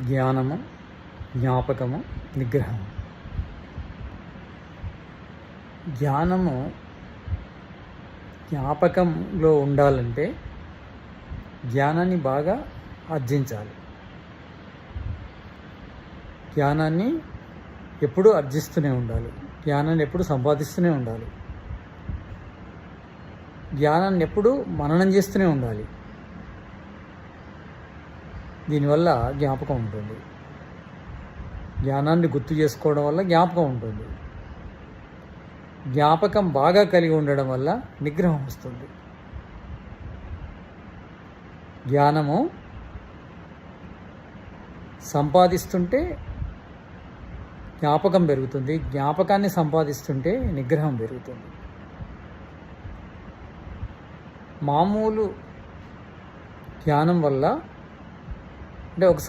జ్ఞానము, జ్ఞాపకము, నిగ్రహము. జ్ఞానము జ్ఞాపకంలో ఉండాలంటే జ్ఞానాన్ని బాగా ఆర్జించాలి. జ్ఞానాన్ని ఎప్పుడూ ఆర్జిస్తూనే ఉండాలి. జ్ఞానాన్ని ఎప్పుడు సంపాదిస్తూనే ఉండాలి. జ్ఞానాన్ని ఎప్పుడూ మననం చేస్తూనే ఉండాలి. దీనివల్ల జ్ఞాపకం ఉంటుంది. జ్ఞానాన్ని గుర్తు చేసుకోవడం వల్ల జ్ఞాపకం ఉంటుంది. జ్ఞాపకం బాగా కలిగి ఉండడం వల్ల నిగ్రహం వస్తుంది. జ్ఞానము సంపాదిస్తుంటే జ్ఞాపకం పెరుగుతుంది. జ్ఞాపకాన్ని సంపాదిస్తుంటే నిగ్రహం పెరుగుతుంది. మామూలు జ్ఞానం వల్ల అంటే ఒకసారి